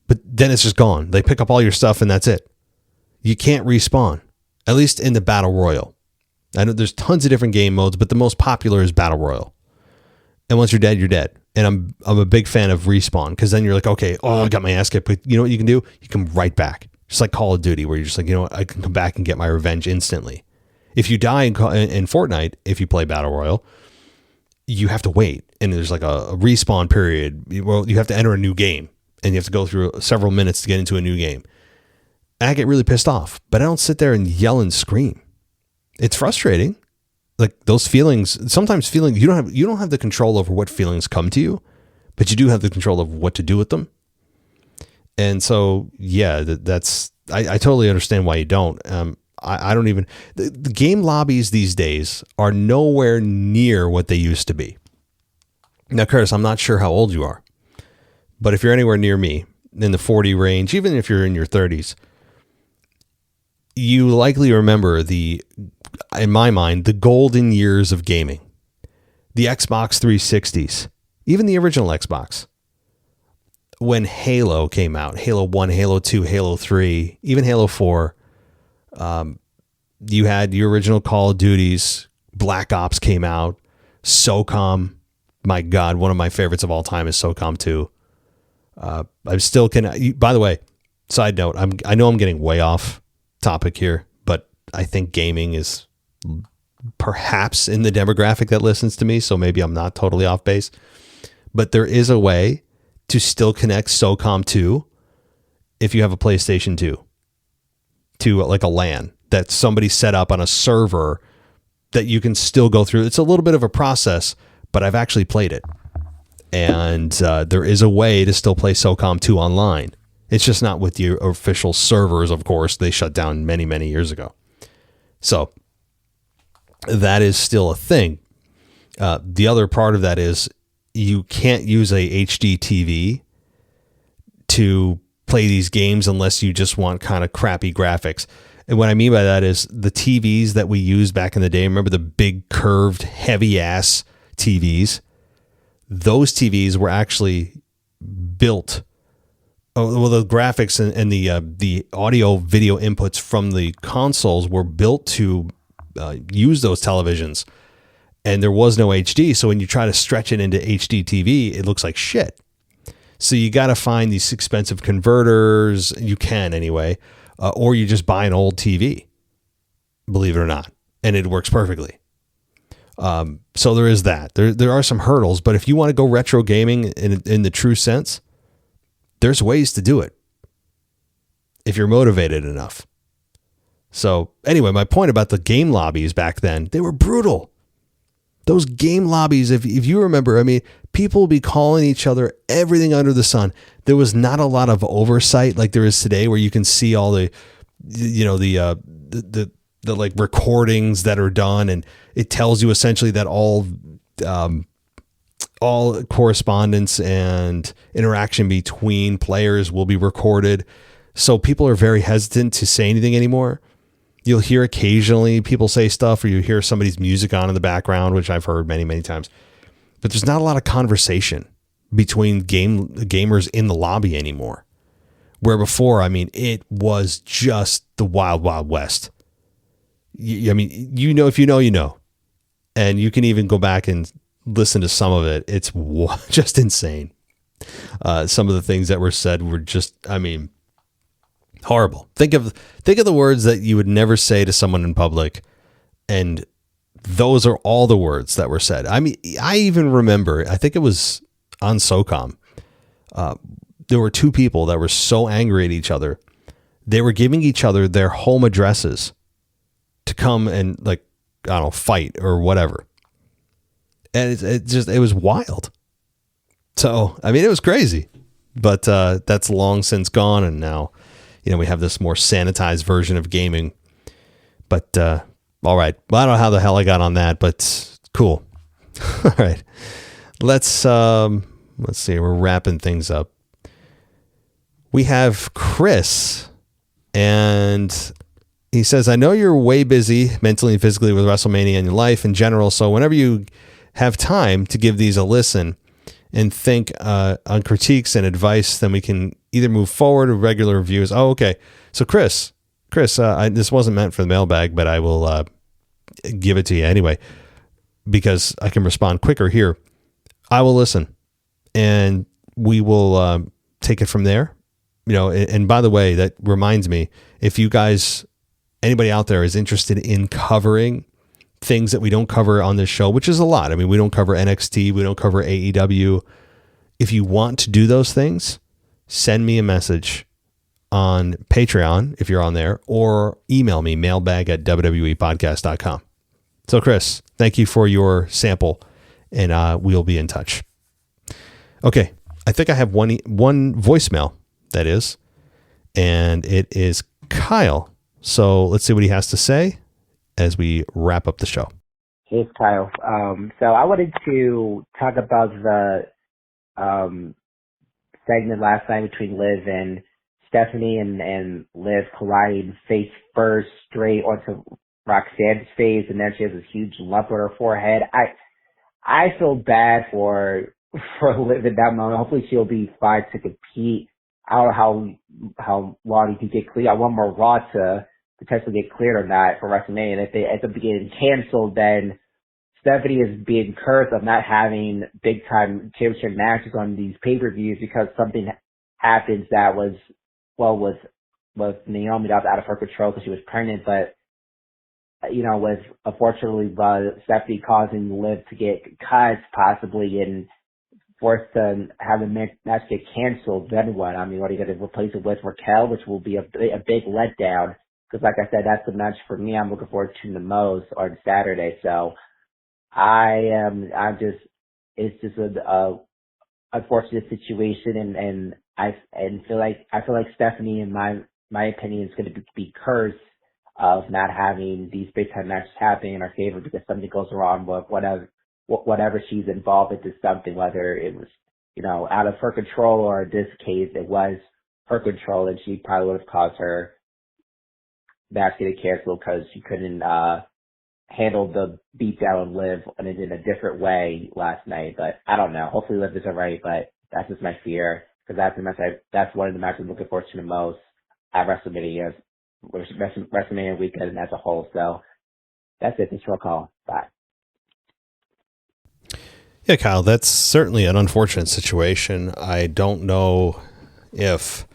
But then it's just gone. They pick up all your stuff and that's it. You can't respawn, at least in the battle royal. I know there's tons of different game modes, but the most popular is battle royal. And once you're dead, you're dead. And I'm a big fan of respawn, because then you're like, okay, I got my ass kicked, but you know what you can do? You come right back. Just like Call of Duty, where you're just like, I can come back and get my revenge instantly. If you die in Fortnite, if you play Battle Royale, you have to wait. And there's like a respawn period. Well, you have to enter a new game, and you have to go through several minutes to get into a new game. And I get really pissed off, but I don't sit there and yell and scream. It's frustrating. like those feelings, sometimes feelings, you don't have the control over what feelings come to you, but you do have the control of what to do with them. And so, yeah, I totally understand why you don't. I don't even, the game lobbies these days are nowhere near what they used to be. Now, Curtis, I'm not sure how old you are, but if you're anywhere near me in the 40 range, even if you're in your 30s, you likely remember in my mind, the golden years of gaming, the Xbox 360s, even the original Xbox. When Halo came out, Halo 1, Halo 2, Halo 3, even Halo 4, you had your original Call of Duties, Black Ops came out, SOCOM. My God, one of my favorites of all time is SOCOM 2. I still can. By the way, side note, I know I'm getting way off topic here, but I think gaming is perhaps in the demographic that listens to me, so maybe I'm not totally off base. But there is a way to still connect SOCOM 2 if you have a PlayStation 2 to like a LAN that somebody set up on a server that you can still go through. It's a little bit of a process, but I've actually played it. And there is a way to still play SOCOM 2 online. It's just not with your official servers, of course. They shut down many, many years ago. So that is still a thing. The other part of that is you can't use a HD TV to play these games unless you just want kind of crappy graphics. And what I mean by that is the TVs that we used back in the day, remember the big curved heavy ass TVs? Those TVs were actually built. Well, the graphics and the audio video inputs from the consoles were built to use those televisions. And there was no HD. So when you try to stretch it into HD TV, it looks like shit. So you got to find these expensive converters. You can anyway. Or you just buy an old TV, believe it or not. And it works perfectly. So there is that. There are some hurdles. But if you want to go retro gaming in the true sense, there's ways to do it if you're motivated enough. So anyway, my point about the game lobbies back then, they were brutal. Those game lobbies, if you remember, I mean, people would be calling each other everything under the sun. There was not a lot of oversight like there is today, where you can see all the like recordings that are done, and it tells you essentially that all correspondence and interaction between players will be recorded. So people are very hesitant to say anything anymore. You'll hear occasionally people say stuff, or you hear somebody's music on in the background, which I've heard many, many times. But there's not a lot of conversation between gamers in the lobby anymore. Where before, I mean, it was just the wild, wild west. I mean, if you know, you know. And you can even go back and listen to some of it. It's just insane. Some of the things that were said were just, I mean, horrible. Think of the words that you would never say to someone in public, and those are all the words that were said. I mean, I even remember, I think it was on SOCOM, there were two people that were so angry at each other, they were giving each other their home addresses to come and, like, I don't know, fight or whatever. And it was wild. So, I mean, it was crazy, but that's long since gone. And now, we have this more sanitized version of gaming. But all right. Well, I don't know how the hell I got on that, but cool. All right. Let's see. We're wrapping things up. We have Chris, and he says, I know you're way busy mentally and physically with WrestleMania and your life in general. So whenever you have time to give these a listen and think on critiques and advice, then we can either move forward with regular reviews. Oh, okay. So Chris, this wasn't meant for the mailbag, but I will give it to you anyway, because I can respond quicker here. I will listen, and we will take it from there. And by the way, that reminds me, if you guys, anybody out there is interested in covering things that we don't cover on this show, which is a lot. I mean, we don't cover NXT, we don't cover AEW. If you want to do those things, send me a message on Patreon if you're on there, or email me, mailbag@wwepodcast.com. So, Chris, thank you for your sample, and we'll be in touch. Okay, I think I have one voicemail, that is, and it is Kyle. So let's see what he has to say as we wrap up the show. Hey, it's Kyle. So I wanted to talk about the segment last night between Liv and Stephanie, and Liv colliding face first straight onto Roxanne's face, and then she has this huge lump on her forehead. I feel bad for Liv in that moment. Hopefully she'll be fine to compete. I don't know how long he can get cleared. I want more Raw to potentially get cleared on that for WrestleMania. And if they end up getting canceled, then Stephanie is being cursed of not having big time championship matches on these pay-per-views because something happens that was Naomi, that was out of her control because she was pregnant, but with unfortunately Stephanie causing Liv to get cuts possibly and forced to have a match get canceled, then what? I mean, what are you going to replace it with Raquel, which will be a big letdown because, like I said, that's the match for me I'm looking forward to the most on Saturday. So it's just a unfortunate situation, and I feel like Stephanie, in my opinion, is going to be cursed of not having these big time matches happening in our favor because something goes wrong with whatever she's involved into something, whether it was out of her control or in this case it was her control, and she probably would have caused her match getting canceled because she couldn't handle the beatdown on Liv in a different way last night. But I don't know. Hopefully Liv is alright, but that's just my fear because that's one of the matches I'm looking forward to the most at WrestleMania weekend as a whole. So that's it. This short call. Bye. Yeah, Kyle, that's certainly an unfortunate situation. I don't know if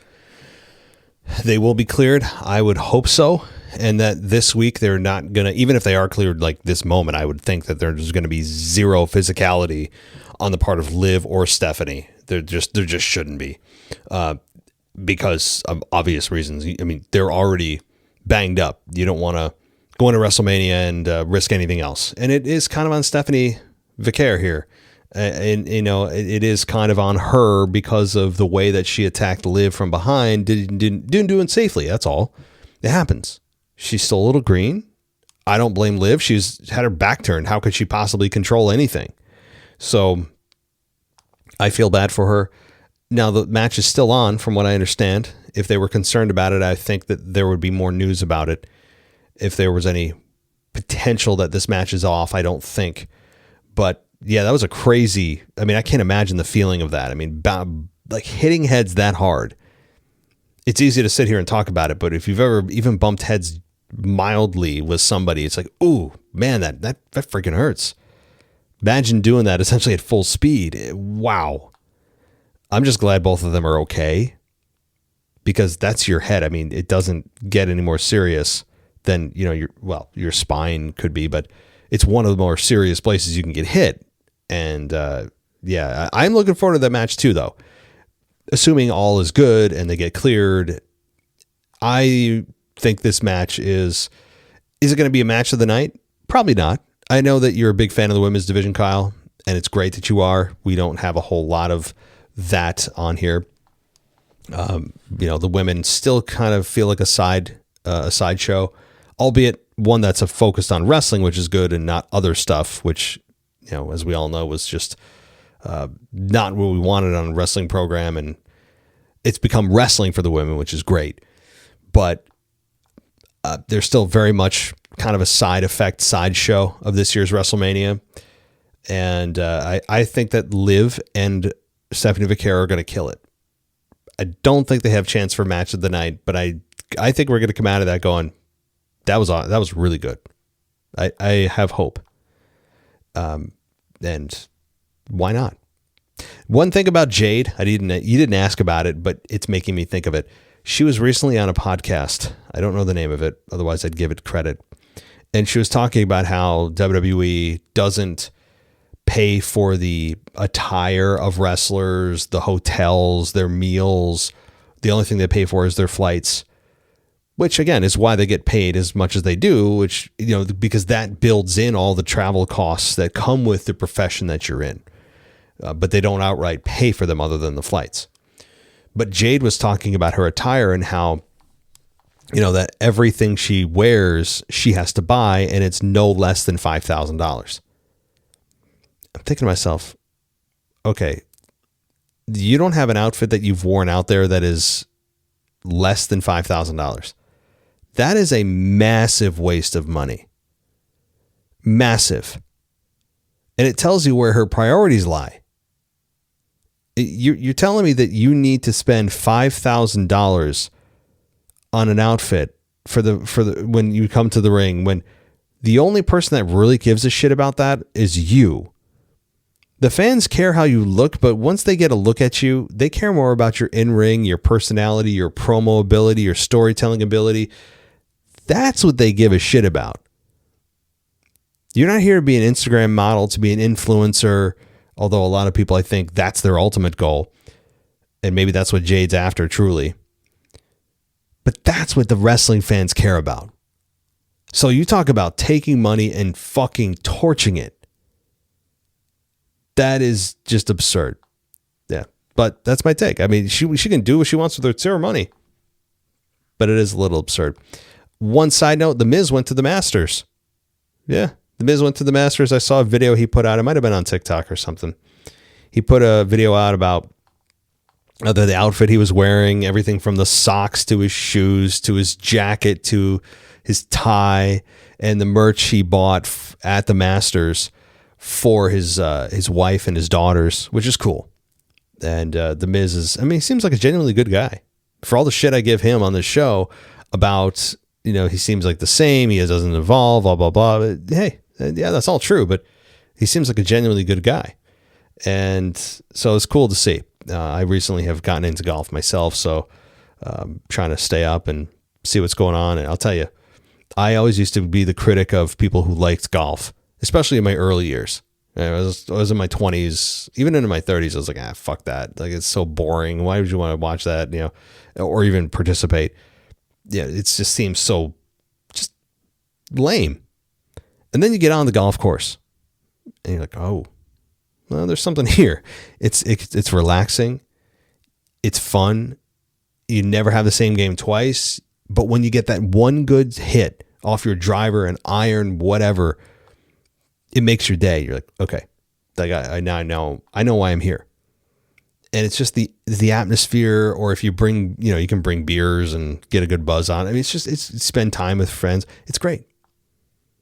they will be cleared. I would hope so. And that this week they're not going to, even if they are cleared like this moment, I would think that there's going to be zero physicality on the part of Liv or Stephanie. There just shouldn't be because of obvious reasons. I mean, they're already banged up. You don't want to go into WrestleMania and risk anything else. And it is kind of on Stephanie Vicaire here. And it is kind of on her because of the way that she attacked Liv from behind. Didn't do it safely. That's all. It happens. She's still a little green. I don't blame Liv. She's had her back turned. How could she possibly control anything? So I feel bad for her. Now the match is still on, from what I understand. If they were concerned about it, I think that there would be more news about it. If there was any potential that this match is off, I don't think. But yeah, that was a crazy. I mean, I can't imagine the feeling of that. I mean, like hitting heads that hard. It's easy to sit here and talk about it, but if you've ever even bumped heads mildly with somebody, it's like, ooh, man, that freaking hurts. Imagine doing that essentially at full speed. Wow. I'm just glad both of them are okay because that's your head. I mean, it doesn't get any more serious than, your spine could be, but it's one of the more serious places you can get hit. And yeah, I'm looking forward to that match too, though. Assuming all is good and they get cleared, I think this match is it going to be a match of the night? Probably not. I know that you're a big fan of the women's division, Kyle, and it's great that you are. We don't have a whole lot of that on here. The women still kind of feel like a sideshow, albeit one that's focused on wrestling, which is good, and not other stuff, which, as we all know, was just not what we wanted on a wrestling program, and it's become wrestling for the women, which is great. But they're still very much kind of a sideshow of this year's WrestleMania. And I think that Liv and Stephanie Vicaire are going to kill it. I don't think they have a chance for match of the night, but I think we're going to come out of that going, that was really good. I have hope. And why not? One thing about Jade, you didn't ask about it, but it's making me think of it. She was recently on a podcast. I don't know the name of it. Otherwise I'd give it credit. And she was talking about how WWE doesn't pay for the attire of wrestlers, the hotels, their meals. The only thing they pay for is their flights. which again is why they get paid as much as they do, which, because that builds in all the travel costs that come with the profession that you're in. But they don't outright pay for them other than the flights. But Jade was talking about her attire and how, that everything she wears, she has to buy, and it's no less than $5,000. I'm thinking to myself, okay, you don't have an outfit that you've worn out there that is less than $5,000. That is a massive waste of money. Massive. And it tells you where her priorities lie. You're telling me that you need to spend $5,000 on an outfit for the when you come to the ring, when the only person that really gives a shit about that is you. The fans care how you look, but once they get a look at you, they care more about your in-ring, your personality, your promo ability, your storytelling ability. That's what they give a shit about. You're not here to be an Instagram model, to be an influencer, although a lot of people, I think, that's their ultimate goal. And maybe that's what Jade's after, truly. But that's what the wrestling fans care about. So you talk about taking money and fucking torching it. That is just absurd. Yeah, but that's my take. I mean, she can do what she wants with her. It's her money. But it is a little absurd. One side note, The Miz went to the Masters. Yeah, The Miz went to the Masters. I saw a video he put out. It might have been on TikTok or something. He put a video out about the outfit he was wearing, everything from the socks to his shoes to his jacket to his tie, and the merch he bought at the Masters for his wife and his daughters, which is cool. And The Miz is, he seems like a genuinely good guy. For all the shit I give him on this show about, he seems like the same, he doesn't evolve, blah, blah, blah. But hey, yeah, that's all true, but he seems like a genuinely good guy. And so it's cool to see. I recently have gotten into golf myself, so trying to stay up and see what's going on. And I'll tell you, I always used to be the critic of people who liked golf, especially in my early years. I was in my 20s, even into my 30s. I was like, fuck that. Like, it's so boring. Why would you want to watch that? Or even participate? Yeah, it just seems so just lame. And then you get on the golf course, and you're like, oh, well, there's something here. It's relaxing. It's fun. You never have the same game twice. But when you get that one good hit off your driver and iron, whatever, it makes your day. You're like, okay, like I now know why I'm here. And it's just the atmosphere, or if you bring, you can bring beers and get a good buzz on. It's spend time with friends. It's great.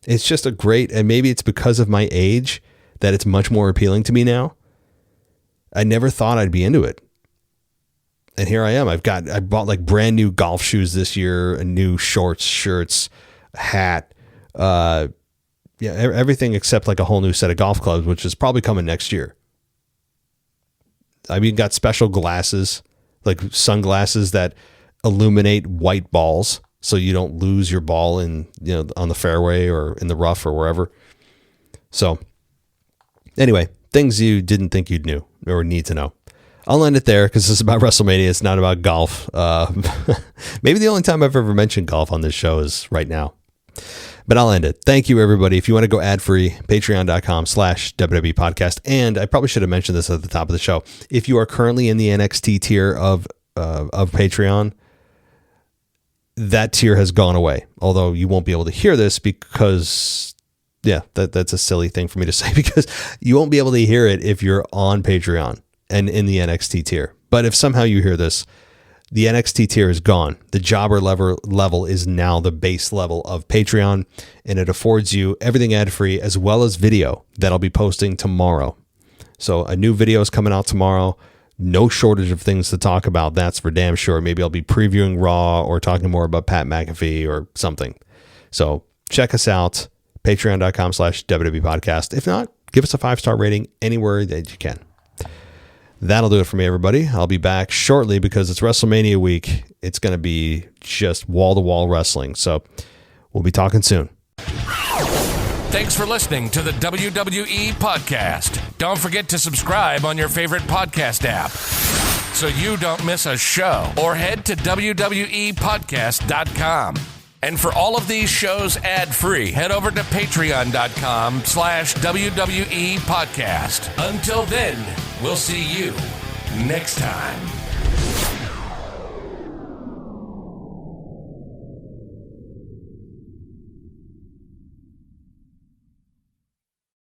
It's just and maybe it's because of my age that it's much more appealing to me now. I never thought I'd be into it. And here I am. I bought like brand new golf shoes this year, a new shorts, shirts, a hat, everything except like a whole new set of golf clubs, which is probably coming next year. Got special glasses, like sunglasses that illuminate white balls, so you don't lose your ball on the fairway or in the rough or wherever. So anyway, things you didn't think you'd knew or need to know. I'll end it there because this is about WrestleMania. It's not about golf. Maybe the only time I've ever mentioned golf on this show is right now. But I'll end it. Thank you, everybody. If you want to go ad-free, patreon.com/WWE podcast. And I probably should have mentioned this at the top of the show. If you are currently in the NXT tier of Patreon, that tier has gone away. Although you won't be able to hear this because, that's a silly thing for me to say, because you won't be able to hear it if you're on Patreon and in the NXT tier. But if somehow you hear this, the NXT tier is gone. The jobber level is now the base level of Patreon, and it affords you everything ad-free as well as video that I'll be posting tomorrow. So a new video is coming out tomorrow. No shortage of things to talk about. That's for damn sure. Maybe I'll be previewing Raw or talking more about Pat McAfee or something. So check us out. Patreon.com/WWE podcast. If not, give us a 5-star rating anywhere that you can. That'll do it for me, everybody. I'll be back shortly because it's WrestleMania week. It's going to be just wall-to-wall wrestling. So we'll be talking soon. Thanks for listening to the WWE podcast. Don't forget to subscribe on your favorite podcast app. so you don't miss a show. Or head to WWEpodcast.com. And for all of these shows ad-free, head over to patreon.com/WWE Podcast. Until then, we'll see you next time.